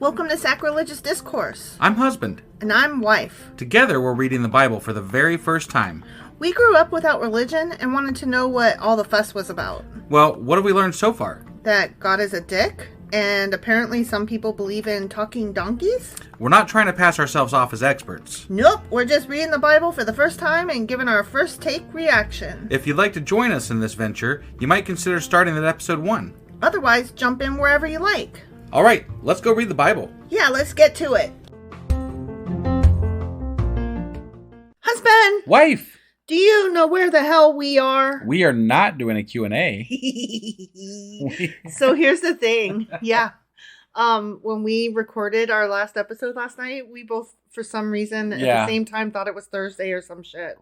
Welcome to Sacrilegious Discourse. I'm husband. And I'm wife. Together, we're reading the Bible for the very first time. We grew up without religion and wanted to know what all the fuss was about. Well, what have we learned so far? That God is a dick, and apparently some people believe in talking donkeys? We're not trying to pass ourselves off as experts. Nope, we're just reading the Bible for the first time and giving our first take reaction. If you'd like to join us in this venture, you might consider starting at episode 1. Otherwise, jump in wherever you like. All right, let's go read the Bible. Yeah, let's get to it. Husband! Wife! Do you know where the hell we are? We are not doing a Q&A. So here's the thing. Yeah. When we recorded our last episode last night, we both, for some reason, at the same time thought it was Thursday or some shit.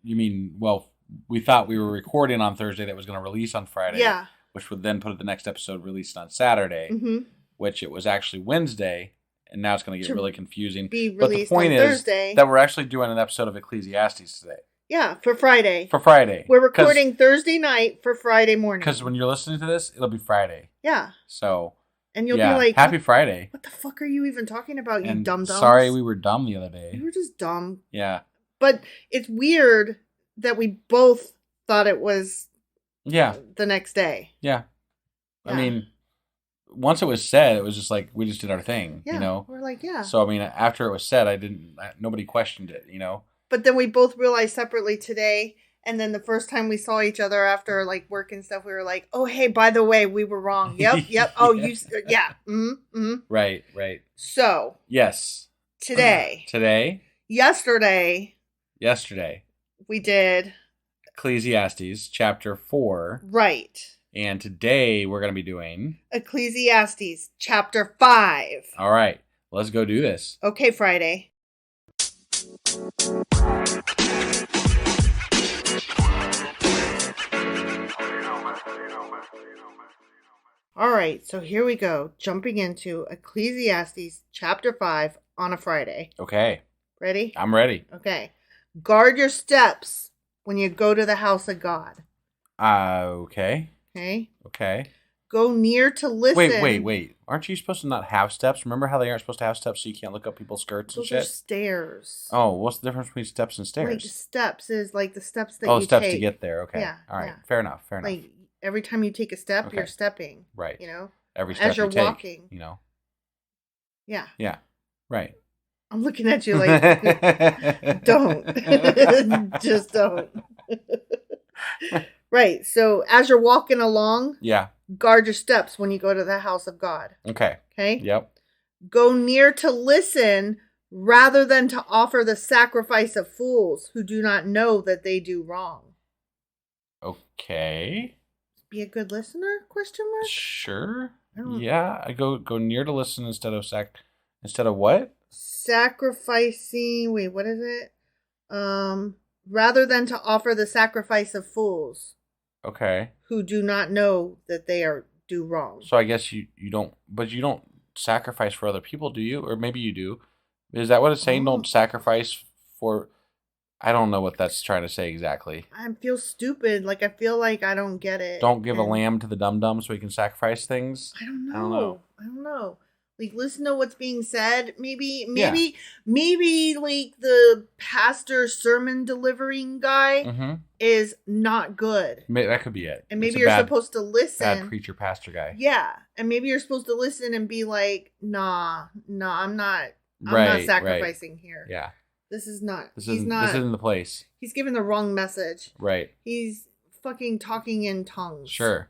You mean, well, we thought we were recording on Thursday that was going to release on Friday. Yeah. Which would then put the next episode released on Saturday. Mm-hmm. Which it was actually Wednesday, and now it's going to get really confusing. But the point is Thursday. That we're actually doing an episode of Ecclesiastes today. Yeah, for Friday. For Friday. We're recording Thursday night for Friday morning. Because when you're listening to this, it'll be Friday. Yeah. So, and you'll be like, Happy Friday. What the fuck are you even talking about, you dumb-dumbs? Sorry we were dumb the other day. We were just dumb. Yeah. But it's weird that we both thought it was the next day. Yeah. I mean, once it was said, it was just like, we just did our thing, you know? We're like, So, I mean, after it was said, nobody questioned it, you know? But then we both realized separately today, and then the first time we saw each other after, like, work and stuff, we were like, oh, hey, by the way, we were wrong. Yep. Oh, yeah. Mm-hmm. Right. So. Yes. Today. Yesterday. We did. Ecclesiastes, chapter 4. Right. And today we're going to be doing Ecclesiastes chapter 5. All right, let's go do this. Okay, Friday. All right, so here we go. Jumping into Ecclesiastes chapter 5 on a Friday. Okay. Ready? I'm ready. Okay. Guard your steps when you go to the house of God. Okay. Okay. Go near to listen. Wait. Aren't you supposed to not have steps? Remember how they aren't supposed to have steps so you can't look up people's skirts and shit? Those are stairs. Oh, what's the difference between steps and stairs? Like steps is like the steps that you take. Oh, steps to get there. Okay. Yeah. All right. Yeah. Fair enough. Like every time you take a step, you're stepping. Right. You know? Every step as you're walking. You know? Yeah. Yeah. Right. I'm looking at you like, don't. Just don't. Right. So as you're walking along, guard your steps when you go to the house of God. Okay. Yep. Go near to listen rather than to offer the sacrifice of fools who do not know that they do wrong. Okay. Be a good listener? Question mark? Sure. Yeah. I go near to listen instead of what? Sacrificing. Wait, what is it? Rather than to offer the sacrifice of fools. Okay. Who do not know that they do wrong. So I guess you don't, but you don't sacrifice for other people, do you? Or maybe you do. Is that what it's saying? Don't sacrifice for, I don't know what that's trying to say exactly. I feel stupid. Like, I feel like I don't get it. Don't give a lamb to the dum-dum so he can sacrifice things? I don't know. Like, listen to what's being said. Maybe like the pastor sermon delivering guy is not good. That could be it. And maybe you're supposed to listen. Bad preacher pastor guy. Yeah. And maybe you're supposed to listen and be like, nah, I'm not sacrificing here. Yeah. This is not. This isn't the place. He's giving the wrong message. Right. He's fucking talking in tongues. Sure.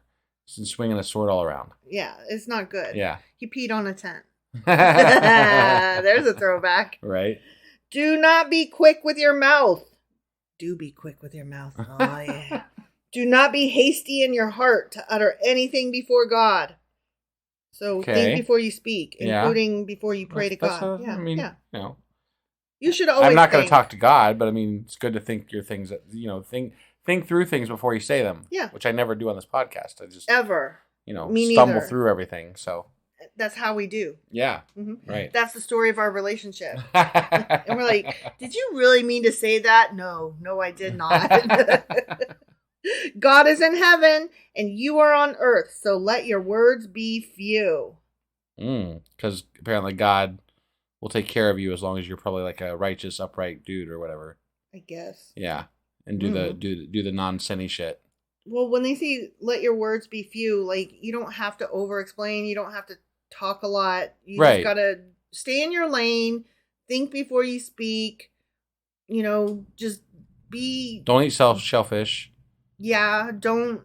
And swinging a sword all around. Yeah, it's not good. Yeah. He peed on a tent. There's a throwback. Right. Do not be quick with your mouth. Do be quick with your mouth. Oh, yeah. Do not be hasty in your heart to utter anything before God. So think before you speak, including before you pray to God. You know. You should always I'm not going to talk to God, but I mean, it's good to think your things, think through things before you say them. Yeah. Which I never do on this podcast. I just ever. Stumble through everything. So that's how we do. Yeah. Right. That's the story of our relationship. And we're like, did you really mean to say that? No, I did not. God is in heaven and you are on earth, so let your words be few. Because apparently God will take care of you as long as you're probably like a righteous, upright dude or whatever. I guess. Yeah, and do the non-sinny shit. Well, when they say let your words be few, like you don't have to over-explain. You don't have to talk a lot. You just gotta stay in your lane. Think before you speak. Just be. Don't eat shellfish. Yeah, don't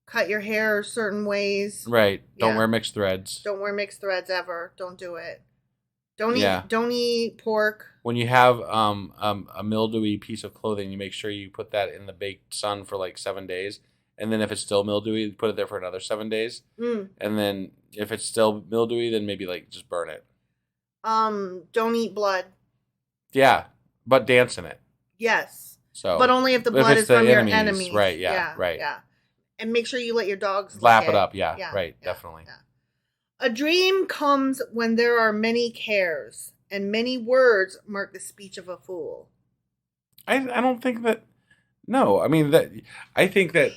cut your hair certain ways. Right. Don't wear mixed threads. Don't wear mixed threads ever. Don't do it. Don't eat pork. When you have a mildewy piece of clothing, you make sure you put that in the baked sun for like 7 days. And then if it's still mildewy, put it there for another 7 days. And then if it's still mildewy, then maybe like just burn it. Don't eat blood. Yeah, but dance in it. Yes. So, but only if the blood is from your enemies. Right, yeah, right. Yeah. And make sure you let your dogs lap it up, right, definitely. Yeah. A dream comes when there are many cares, and many words mark the speech of a fool. I don't think that. No, I mean that. I think that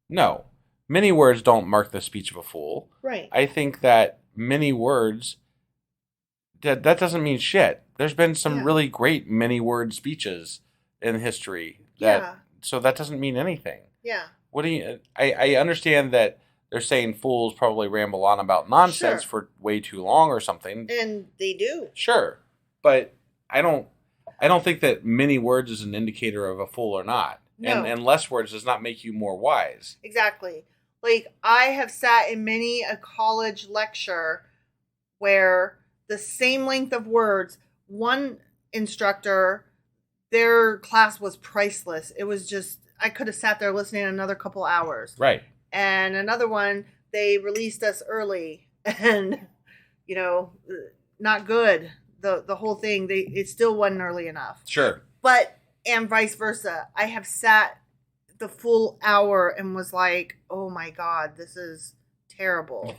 no, many words don't mark the speech of a fool. Right. I think that many words. That doesn't mean shit. There's been some really great many word speeches in history. So that doesn't mean anything. Yeah. What do you? I understand that they're saying fools probably ramble on about nonsense for way too long or something. And they do. Sure. But I don't think that many words is an indicator of a fool or not. No. And less words does not make you more wise. Exactly. Like I have sat in many a college lecture where the same length of words, one instructor, their class was priceless. It was just, I could have sat there listening another couple hours. Right. And another one, they released us early and, not good. The whole thing, it still wasn't early enough. Sure. But, and vice versa. I have sat the full hour and was like, oh my God, this is terrible.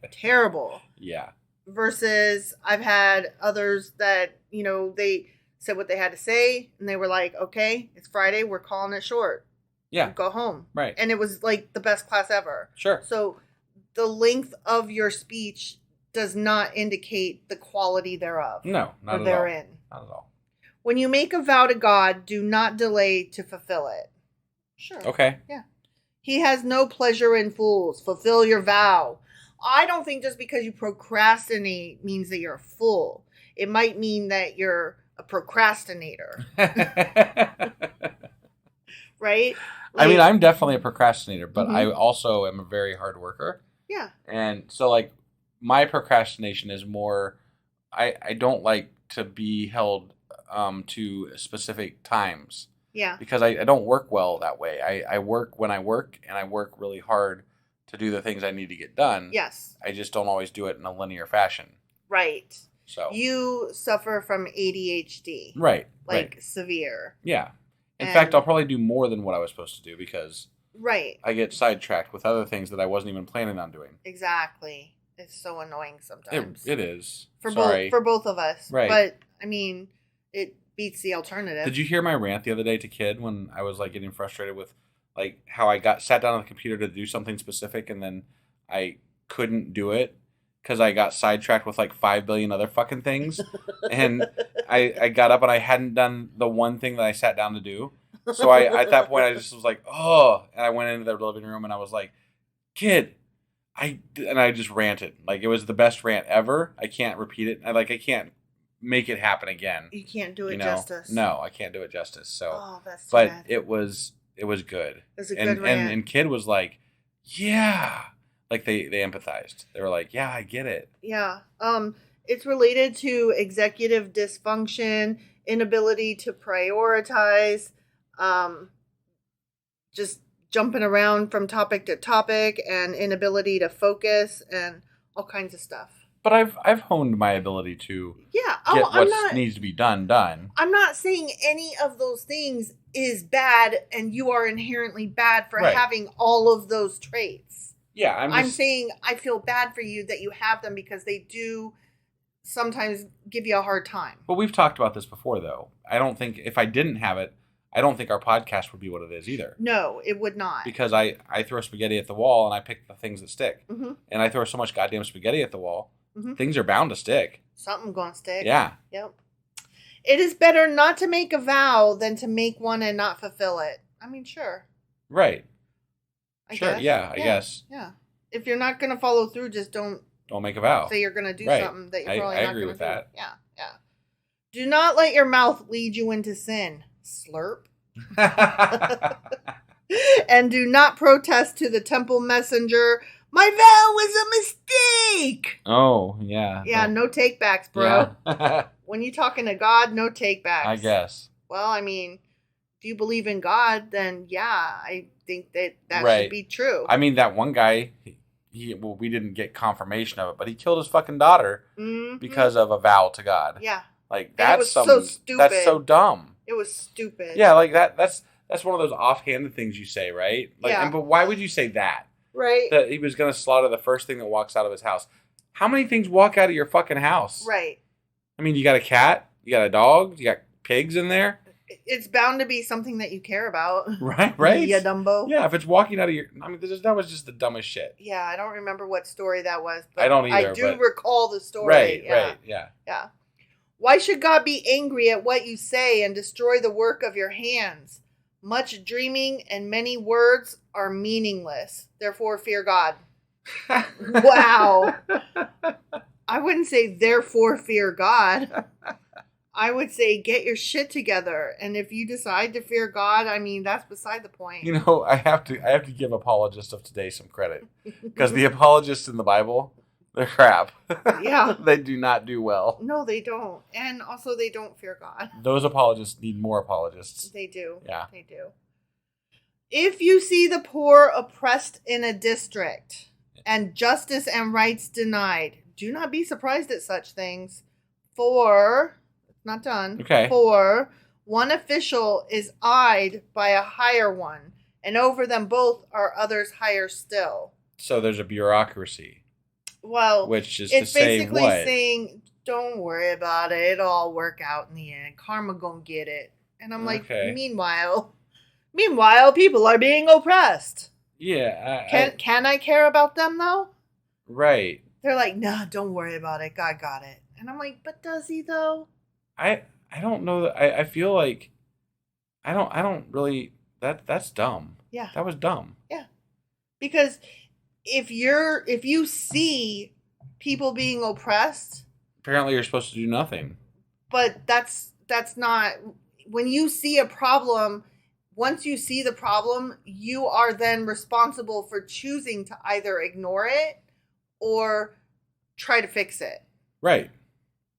Terrible. Yeah. Versus I've had others that, they said what they had to say and they were like, okay, it's Friday. We're calling it short. Yeah. Go home. Right. And it was like the best class ever. Sure. So the length of your speech does not indicate the quality thereof. No, not at all. Therein. Not at all. When you make a vow to God, do not delay to fulfill it. Sure. Okay. Yeah. He has no pleasure in fools. Fulfill your vow. I don't think just because you procrastinate means that you're a fool. It might mean that you're a procrastinator. Right? I mean, I'm definitely a procrastinator, but I also am a very hard worker. Yeah. And so, like, my procrastination is more, I don't like to be held to specific times. Yeah. Because I don't work well that way. I work when I work, and I work really hard to do the things I need to get done. Yes. I just don't always do it in a linear fashion. Right. So you suffer from ADHD. Right. Like severe. Yeah. In fact, I'll probably do more than what I was supposed to do because I get sidetracked with other things that I wasn't even planning on doing. Exactly. It's so annoying sometimes. It is. For both of us. Right. But I mean, it beats the alternative. Did you hear my rant the other day to Kid when I was like getting frustrated with like how I sat down on the computer to do something specific and then I couldn't do it because I got sidetracked with like 5 billion other fucking things. And I got up and I hadn't done the one thing that I sat down to do. So at that point I just was like, oh, and I went into the living room and I was like, Kid, I just ranted. Like it was the best rant ever. I can't repeat it. I can't make it happen again. You can't do it justice. No, I can't do it justice. So, that's too but bad. It was good. It was a good rant. And Kid was like, yeah. Like they empathized. They were like, yeah, I get it. Yeah. It's related to executive dysfunction, inability to prioritize, just jumping around from topic to topic and inability to focus and all kinds of stuff. But I've honed my ability to get what needs to be done. I'm not saying any of those things is bad and you are inherently bad for having all of those traits. Yeah, I'm saying I feel bad for you that you have them because they do sometimes give you a hard time. But we've talked about this before, though. I don't think if I didn't have it, I don't think our podcast would be what it is either. No, it would not. Because I throw spaghetti at the wall and I pick the things that stick. Mm-hmm. And I throw so much goddamn spaghetti at the wall, mm-hmm. things are bound to stick. Something gonna stick. Yeah. Yep. It is better not to make a vow than to make one and not fulfill it. I mean, sure. Right. I sure. guess. Yeah, I guess. Yeah. If you're not gonna follow through, just don't make a vow. Say you're gonna do right. something that you're probably I not agree gonna with do. that. Yeah. Yeah. Do not let your mouth lead you into sin. Slurp. And do not protest to the temple messenger. My vow was a mistake. Oh, yeah. Yeah, no takebacks, bro. Yeah. When you're talking to God, no takebacks. I guess. Well, I mean, if you believe in God, then yeah, I think that right. should be true. I mean, that one guy, we didn't get confirmation of it, but he killed his fucking daughter mm-hmm. because of a vow to God. Yeah. Like, that's so stupid. That's so dumb. It was stupid. Yeah, like that's one of those offhanded things you say, right? Like, yeah. But why would you say that? Right. That he was going to slaughter the first thing that walks out of his house. How many things walk out of your fucking house? Right. I mean, you got a cat, you got a dog, you got pigs in there. It's bound to be something that you care about. Right? Yeah, Dumbo. Yeah, if it's walking out of your... I mean, that was just the dumbest shit. Yeah, I don't remember what story that was. But I don't either. I do recall the story. Right, yeah. right, yeah. Yeah. Why should God be angry at what you say and destroy the work of your hands? Much dreaming and many words are meaningless. Therefore, fear God. Wow. I wouldn't say, therefore, fear God. I would say, get your shit together. And if you decide to fear God, I mean, that's beside the point. You know, I have to give apologists of today some credit. Because the apologists in the Bible, they're crap. Yeah. They do not do well. No, they don't. And also, they don't fear God. Those apologists need more apologists. They do. Yeah. They do. If you see the poor oppressed in a district and justice and rights denied, do not be surprised at such things. For, it's not done. Okay. For one official is eyed by a higher one, and over them both are others higher still. So there's a bureaucracy. Well, which is it's to say basically what? saying, don't worry about it. It'll all work out in the end. Karma gonna get it. And I'm like, okay. Meanwhile, people are being oppressed. Yeah. Can I care about them though? Right. They're like, no, don't worry about it. God got it. And I'm like, but does he though? I don't know that I feel like I don't really that's dumb. Yeah. That was dumb. Yeah. Because if you see people being oppressed, apparently you're supposed to do nothing. But that's not, when you see a problem, once you see the problem, you are then responsible for choosing to either ignore it or try to fix it. Right.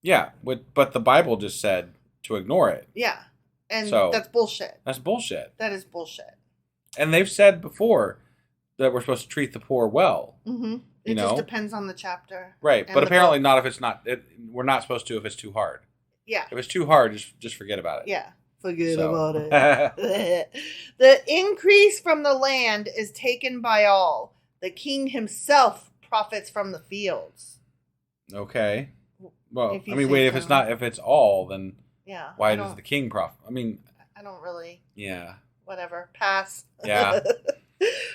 Yeah, but the Bible just said to ignore it. Yeah. And so, that's bullshit. That's bullshit. That is bullshit. And they've said before that we're supposed to treat the poor well. Mm-hmm. It just depends on the chapter. Right, but apparently not if it's not... we're not supposed to if it's too hard. Yeah. If it's too hard, just forget about it. Yeah, forget about it. The increase from the land is taken by all. The king himself profits from the fields. Okay. Well, If it's all, then yeah, why does the king profit? I mean... I don't really... Yeah. Whatever. Pass. Yeah.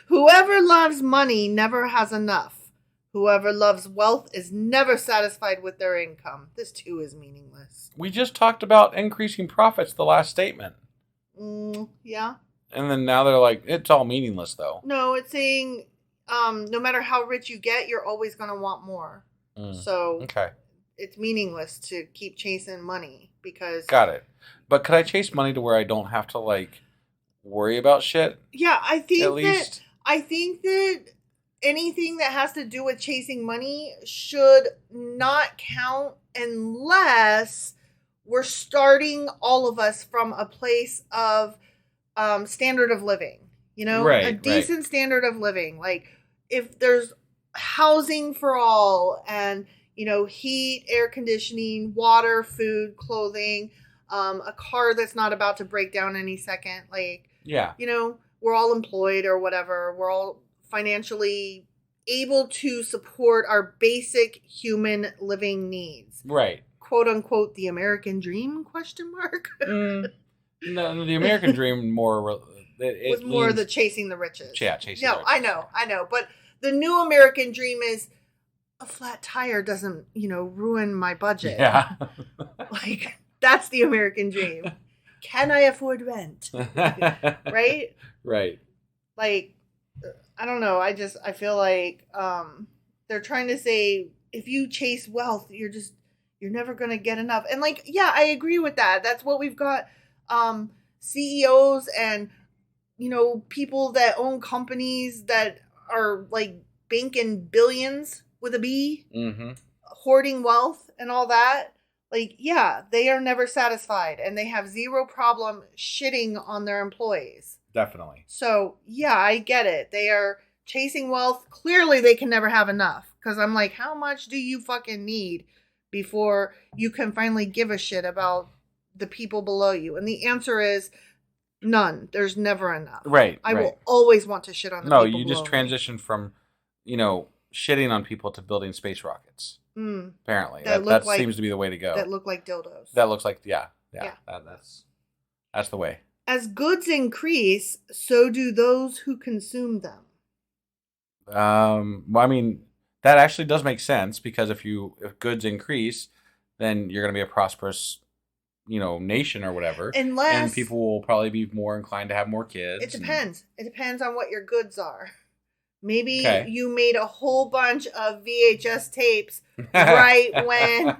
Whoever loves money never has enough. Whoever loves wealth is never satisfied with their income. This too is meaningless. We just talked about increasing profits, the last statement. Yeah. And then now they're like, it's all meaningless though. No, it's saying no matter how rich you get, you're always going to want more. So okay. It's meaningless to keep chasing money because... Got it. But could I chase money to where I don't have to like worry about shit? Yeah, I think that anything that has to do with chasing money should not count unless we're starting all of us from a place of standard of living, a decent standard of living. Like if there's housing for all and, heat, air conditioning, water, food, clothing, a car that's not about to break down any second. Like, yeah, we're all employed or whatever. We're all financially able to support our basic human living needs. Right. Quote unquote, the American dream, question mark. No, the American dream more. Was more the chasing the riches. Yeah, chasing the riches. I know. But the new American dream is a flat tire doesn't, ruin my budget. Yeah. Like, that's the American dream. Can I afford rent? Right? Right. Like, I don't know. I feel like they're trying to say if you chase wealth, you're never going to get enough. And like, yeah, I agree with that. That's what we've got. CEOs and, people that own companies that are like banking billions with a B, hoarding wealth and all that. Like, yeah, they are never satisfied and they have zero problem shitting on their employees. Definitely. So, yeah, I get it. They are chasing wealth. Clearly, they can never have enough. Because I'm like, how much do you fucking need before you can finally give a shit about the people below you? And the answer is none. There's never enough. Right. I will always want to shit on the people below me. No, you just transition from, shitting on people to building space rockets. Apparently. That seems to be the way to go. That look like dildos. That looks like, yeah. That's the way. As goods increase, so do those who consume them. Well, I mean, that actually does make sense because if goods increase, then you're going to be a prosperous, nation or whatever. And people will probably be more inclined to have more kids. It depends. It depends on what your goods are. Maybe you made a whole bunch of VHS tapes right when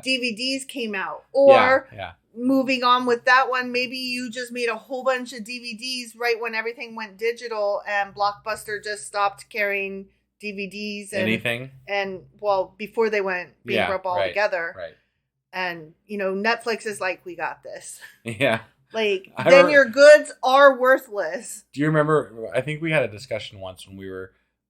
DVDs came out. Or moving on with that one, maybe you just made a whole bunch of DVDs right when everything went digital and Blockbuster just stopped carrying DVDs and anything. And well, before they went bankrupt altogether. Right. And Netflix is like, we got this. Yeah. Like, then your goods are worthless. Do you remember? I think we had a discussion once when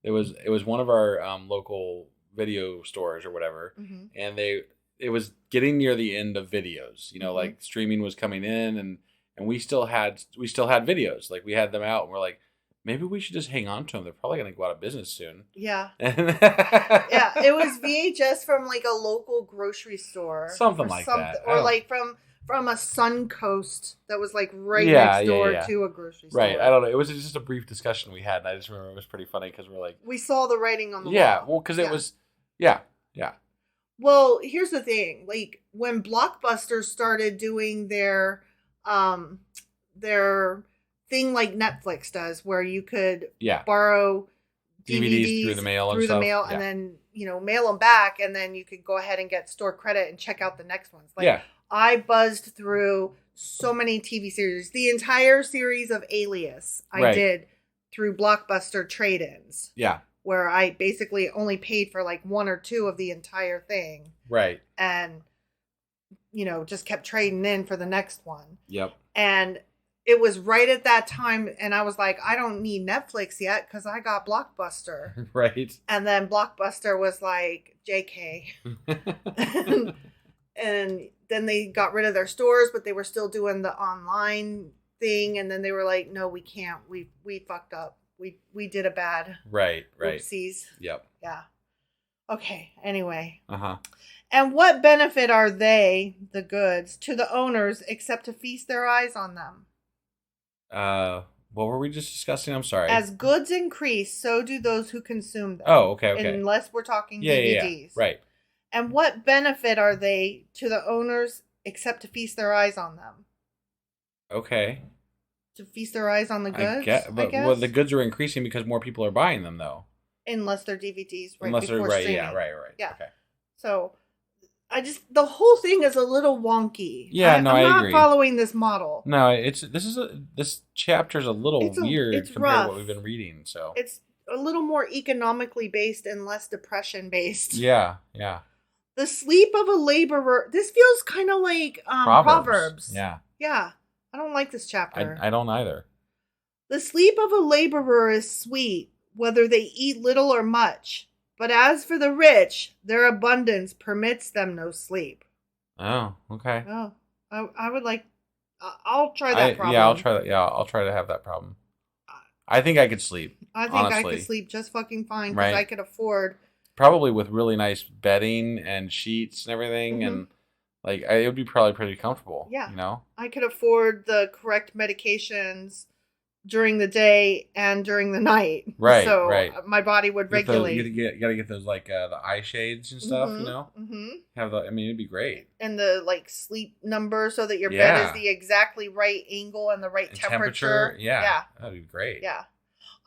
it was one of our local video stores or whatever, and it was getting near the end of videos. Like streaming was coming in, and we still had videos. Like we had them out, and we're like, maybe we should just hang on to them. They're probably going to go out of business soon. Yeah. Yeah, it was VHS from like a local grocery store, something like that, or like from a Suncoast that was like next door to a grocery store. Right. I don't know. It was just a brief discussion we had, and I just remember it was pretty funny because we're like, we saw the writing on the wall. Yeah, well, because it was, yeah. Well, here's the thing. Like when Blockbuster started doing their thing like Netflix does, where you could borrow DVDs through the mail and then mail them back, and then you could go ahead and get store credit and check out the next ones. Like, I buzzed through so many TV series. The entire series of Alias I did through Blockbuster trade-ins. Yeah. Where I basically only paid for like one or two of the entire thing. Right. And, just kept trading in for the next one. Yep. And it was right at that time, and I was like, I don't need Netflix yet because I got Blockbuster. Right. And then Blockbuster was like, JK. and then they got rid of their stores, but they were still doing the online thing. And then they were like, no, we can't. We fucked up. We did a bad. Right. Oopsies. Yep. Yeah. Okay. Anyway. Uh-huh. And what benefit are they, the goods, to the owners except to feast their eyes on them? What were we just discussing? I'm sorry. As goods increase, so do those who consume them. Oh, okay. Unless we're talking DVDs. Yeah. Right. And what benefit are they to the owners except to feast their eyes on them? Okay. To feast their eyes on the goods? I guess. Well, the goods are increasing because more people are buying them, though. Unless they're DVDs before right, streaming. Yeah, right. Yeah. Okay. So, the whole thing is a little wonky. Yeah, I'm I not agree. following this model. No, this chapter's a little weird compared rough. to what we've been reading. So it's a little more economically based and less depression based. Yeah. The sleep of a laborer. This feels kind of like Proverbs. Yeah. Yeah. I don't like this chapter. I don't either. The sleep of a laborer is sweet, whether they eat little or much. But as for the rich, their abundance permits them no sleep. Oh, okay. Oh, I would like. I'll try that problem. Yeah, I'll try that. Yeah, I'll try to have that problem. I think I could sleep. I think honestly. I could sleep just fucking fine because I could afford. Probably with really nice bedding and sheets and everything, and Like, it would be probably pretty comfortable. Yeah. You know? I could afford the correct medications during the day and during the night. Right, so right. My body would regulate. You gotta get those, like, the eye shades and stuff, you know? Mm-hmm. It'd be great. And the, like, sleep number so that your bed is the exactly right angle and the right temperature. Yeah. That'd be great. Yeah.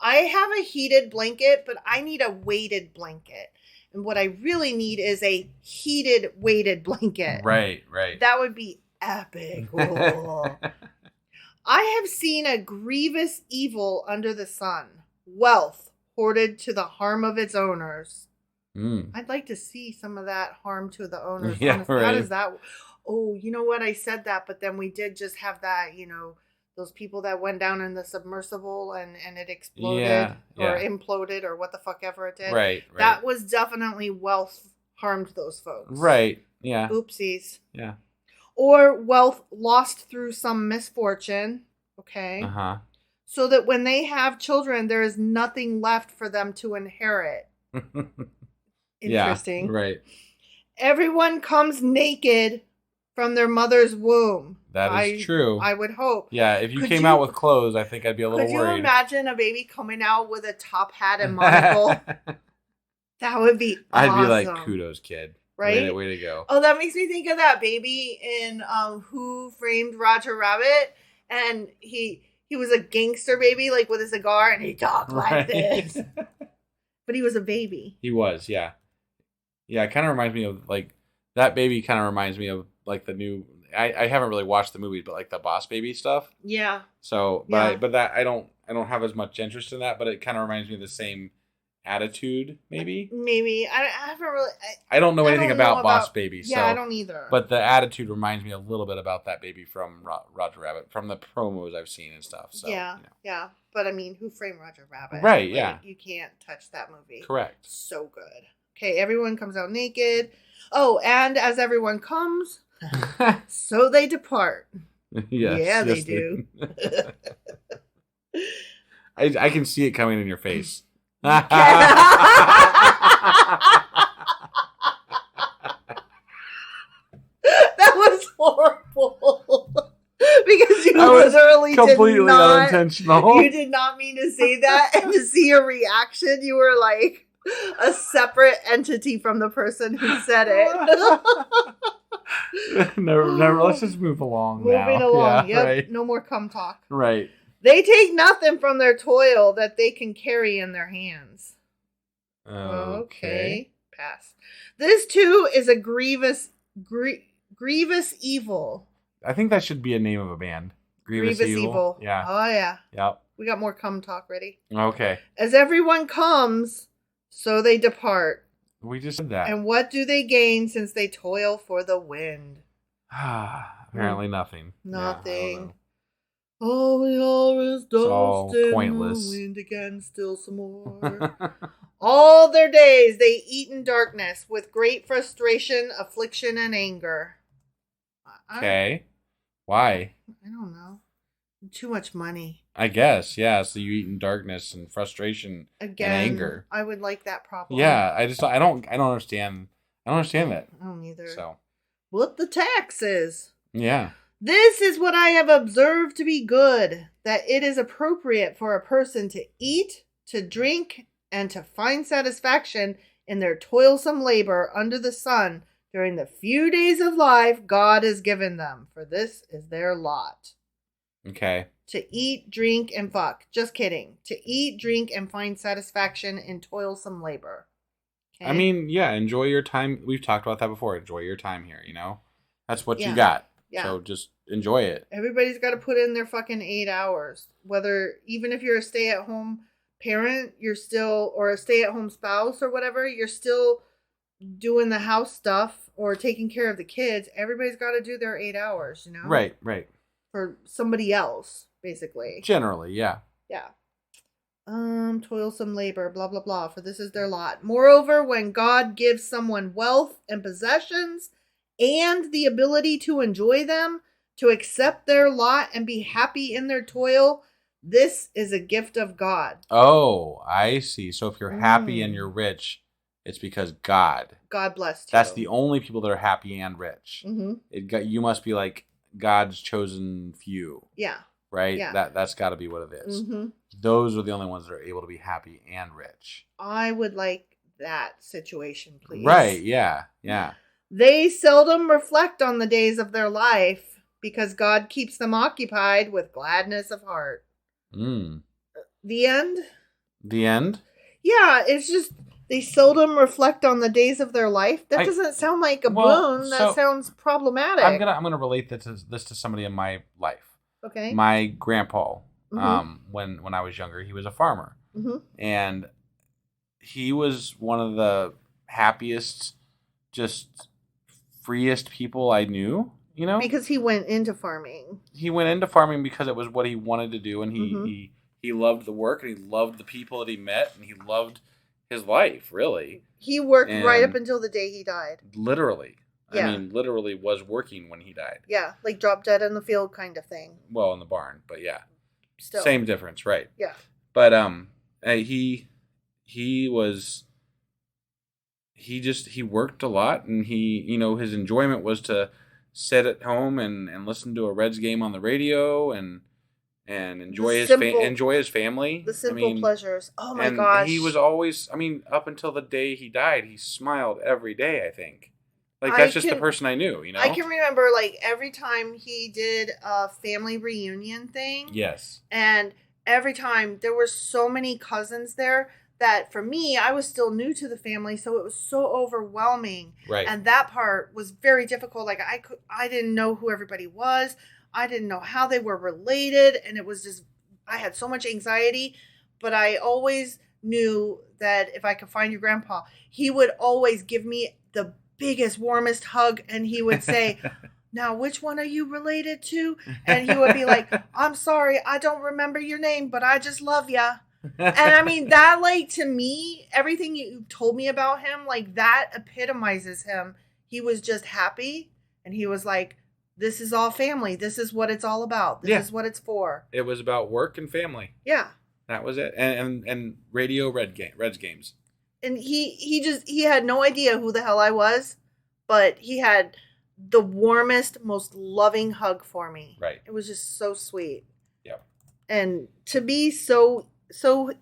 I have a heated blanket, but I need a weighted blanket. And what I really need is a heated weighted blanket. Right. That would be epic. Oh. I have seen a grievous evil under the sun, wealth hoarded to the harm of its owners. I'd like to see some of that harm to the owners. Yeah, honestly. right. How does that? Oh, you know what? I said that, but then we did just have that, those people that went down in the submersible and it exploded or imploded or what the fuck ever it did. Right. That was definitely wealth harmed those folks. Right. Yeah. Oopsies. Yeah. Or wealth lost through some misfortune. Okay. Uh-huh. So that when they have children, there is nothing left for them to inherit. Interesting. Yeah, right. Everyone comes naked from their mother's womb. That is true. I would hope. Yeah, if you came out with clothes, I think I'd be a little worried. Could you imagine a baby coming out with a top hat and monocle? That would be awesome. I'd be like, kudos, kid. Right? Way to go. Oh, that makes me think of that baby in Who Framed Roger Rabbit. And he was a gangster baby, like with a cigar, and he talked like this. But he was a baby. He was, yeah. Yeah, it kind of reminds me of, like, that baby kind of reminds me of, like, the new... I haven't really watched the movie, but, like, the Boss Baby stuff. Yeah. So, but I don't have as much interest in that, but it kind of reminds me of the same attitude, maybe. I haven't really. I don't know anything about Boss Baby. Yeah, I don't either. But the attitude reminds me a little bit about that baby from Roger Rabbit, from the promos I've seen and stuff. So, yeah. But I mean, Who Framed Roger Rabbit? Right. Yeah. You can't touch that movie. Correct. So good. Okay, everyone comes out naked. Oh, and as everyone comes, so they depart. Yes, yeah, they do. I can see it coming in your face. That was horrible. Because you literally completely unintentional. You did not mean to say that, and to see your reaction, you were like a separate entity from the person who said it. Never. Let's just move along. Moving along. Yeah, yep. Right. No more cum talk. Right. They take nothing from their toil that they can carry in their hands. Okay. Pass. This too is a grievous evil. I think that should be a name of a band. Grievous Evil. Yeah. Oh, yeah. Yep. We got more cum talk ready. Okay. As everyone comes, so they depart. We just said that. And what do they gain since they toil for the wind? Apparently nothing. Nothing. Yeah, all we are is dust in pointless. The wind again, still some more. All their days they eat in darkness with great frustration, affliction, and anger. Okay. Why? I don't know. Too much money. I guess, yeah. So you eat in darkness and frustration and anger. I would like that problem. Yeah, I don't understand. I don't understand that. I don't either. So. What the taxes? Yeah. This is what I have observed to be good, that it is appropriate for a person to eat, to drink, and to find satisfaction in their toilsome labor under the sun during the few days of life God has given them, for this is their lot. Okay. To eat, drink, and fuck. Just kidding. To eat, drink, and find satisfaction in toilsome labor. Okay? I mean, yeah, enjoy your time. We've talked about that before. Enjoy your time here, you know? That's what you got. Yeah. So just enjoy it. Everybody's got to put in their fucking 8 hours. Even if you're a stay-at-home parent, you're still, or a stay-at-home spouse or whatever, you're still doing the house stuff or taking care of the kids. Everybody's got to do their 8 hours, you know? Right. For somebody else, basically. Generally, yeah. Yeah. Toilsome labor, blah, blah, blah, for this is their lot. Moreover, when God gives someone wealth and possessions and the ability to enjoy them, to accept their lot and be happy in their toil, this is a gift of God. Oh, I see. So if you're happy and you're rich, It's because God blessed you. That's the only people that are happy and rich. Mm-hmm. You must be like God's chosen few. Yeah. Right? Yeah. That's got to be what it is. Mm-hmm. Those are the only ones that are able to be happy and rich. I would like that situation, please. Right, yeah, yeah. They seldom reflect on the days of their life because God keeps them occupied with gladness of heart. The end? The end? Yeah, it's just they seldom reflect on the days of their life. That doesn't sound like a boon. That sounds problematic. I'm gonna relate this to somebody in my life. Okay. My grandpa, when I was younger, he was a farmer, and he was one of the happiest, just freest people I knew. You know, because he went into farming. He went into farming because it was what he wanted to do, and he loved the work, and he loved the people that he met, and he loved his life. Really, he worked right up until the day he died. Literally. Yeah. I mean, literally was working when he died. Yeah, like drop dead in the field kind of thing. Well, in the barn, but yeah. Still. Same difference, right. Yeah. But he worked a lot, and his enjoyment was to sit at home and listen to a Reds game on the radio and enjoy his family. The simple pleasures. Oh my gosh. He was always, up until the day he died, he smiled every day, I think. Like, that's just the person I knew, you know? I can remember, like, every time he did a family reunion thing. Yes. And every time there were so many cousins there that, for me, I was still new to the family, so it was so overwhelming. Right. And that part was very difficult. Like, I didn't know who everybody was. I didn't know how they were related. And it was just, I had so much anxiety. But I always knew that if I could find your grandpa, he would always give me the biggest, warmest hug, and he would say, now which one are you related to? And he would be like, I'm sorry, I don't remember your name, but I just love ya. And I mean, that, like, to me, everything you told me about him, like, that epitomizes him. He was just happy, and he was like, this is all family. This is what it's all about. This is what it's for. It was about work and family. Yeah. That was it. And radio Reds games. And he had no idea who the hell I was, but he had the warmest, most loving hug for me. Right. It was just so sweet. Yep. And to be so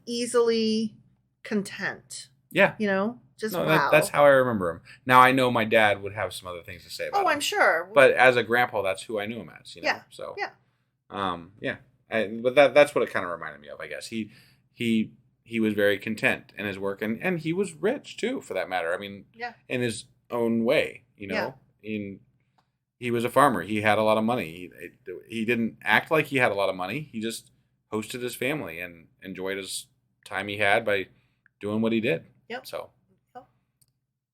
easily content. Yeah. You know? Just wow. That's how I remember him. Now, I know my dad would have some other things to say about him. Oh, I'm sure. But as a grandpa, that's who I knew him as, you know? Yeah. So, yeah. But that's what it kind of reminded me of, I guess. He was very content in his work, and he was rich too, for that matter. I mean, in his own way, you know. Yeah. He was a farmer. He had a lot of money. He didn't act like he had a lot of money. He just hosted his family and enjoyed his time he had by doing what he did. Yep. So,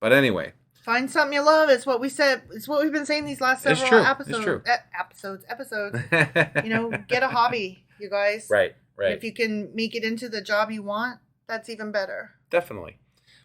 but anyway, find something you love. It's what we said. It's what we've been saying these last several episodes. It's true. Episodes. You know, get a hobby, you guys. Right. And if you can make it into the job you want, that's even better. Definitely.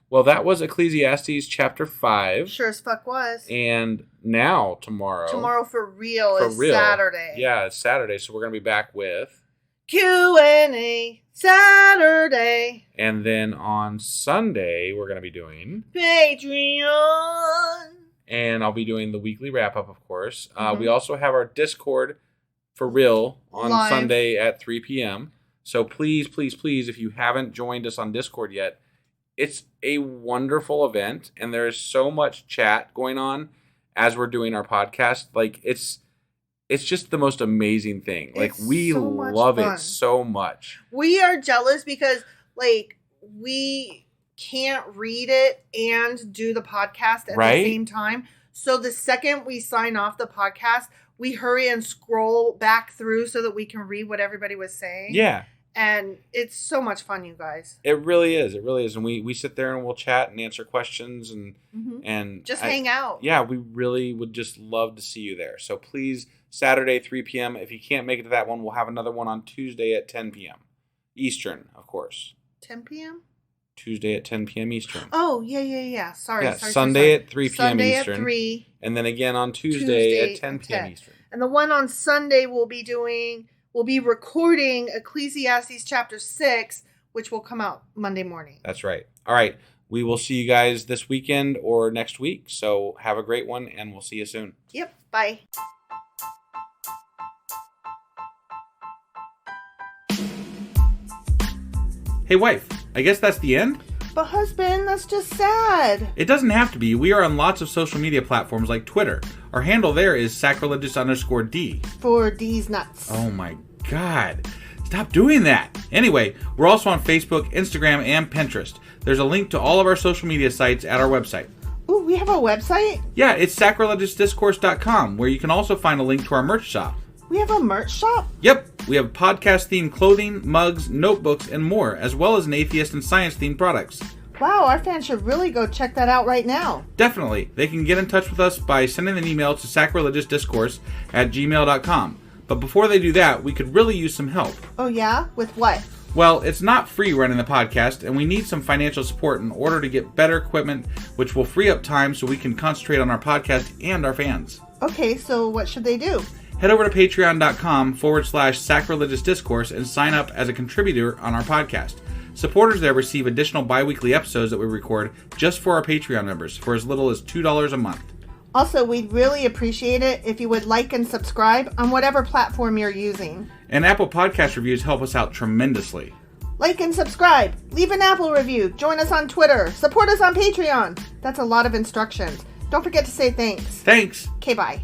Well, that was Ecclesiastes chapter 5. Sure as fuck was. And now, tomorrow. Tomorrow for real is Saturday. Yeah, it's Saturday, so we're going to be back with Q&A Saturday. And then on Sunday, we're going to be doing Patreon. And I'll be doing the weekly wrap-up, of course. We also have our Discord for real on Live. Sunday at 3 p.m. So please, please, please, if you haven't joined us on Discord yet, it's a wonderful event, and there is so much chat going on as we're doing our podcast. Like, it's just the most amazing thing. Like, we love it so much. We are jealous because, like, we can't read it and do the podcast at the same time. So the second we sign off the podcast, we hurry and scroll back through so that we can read what everybody was saying. Yeah. And it's so much fun, you guys. It really is. It really is. And we sit there and we'll chat and answer questions and just hang out. Yeah, we really would just love to see you there. So please, Saturday, 3 p.m. If you can't make it to that one, we'll have another one on Tuesday at 10 p.m. Eastern, of course. 10 p.m.? Tuesday at 10 p.m. Eastern. Oh, yeah. Sorry. Sunday at 3 p.m. Sunday Eastern. At 3. And then again on Tuesday at 10 p.m. Eastern. And the one on Sunday we'll be recording Ecclesiastes chapter 6, which will come out Monday morning. That's right. All right. we will see you guys this weekend or next week. So have a great one, and we'll see you soon. Yep. Bye. Hey, wife, I guess that's the end? But husband, that's just sad. It doesn't have to be. We are on lots of social media platforms like Twitter. Our handle there is sacrilegious_D. For D's nuts. Oh my God. Stop doing that. Anyway, we're also on Facebook, Instagram, and Pinterest. There's a link to all of our social media sites at our website. Ooh, we have a website? Yeah, it's sacrilegiousdiscourse.com, where you can also find a link to our merch shop. We have a merch shop? Yep, we have podcast-themed clothing, mugs, notebooks, and more, as well as an atheist and science-themed products. Wow, our fans should really go check that out right now. Definitely. They can get in touch with us by sending an email to sacrilegiousdiscourse@gmail.com. But before they do that, we could really use some help. Oh yeah? With what? Well, it's not free running the podcast, and we need some financial support in order to get better equipment, which will free up time so we can concentrate on our podcast and our fans. Okay, so what should they do? Head over to patreon.com/sacrilegiousdiscourse and sign up as a contributor on our podcast. Supporters there receive additional bi-weekly episodes that we record just for our Patreon members for as little as $2 a month. Also, we'd really appreciate it if you would like and subscribe on whatever platform you're using. And Apple Podcast reviews help us out tremendously. Like and subscribe. Leave an Apple review. Join us on Twitter. Support us on Patreon. That's a lot of instructions. Don't forget to say thanks. Thanks. Okay, bye.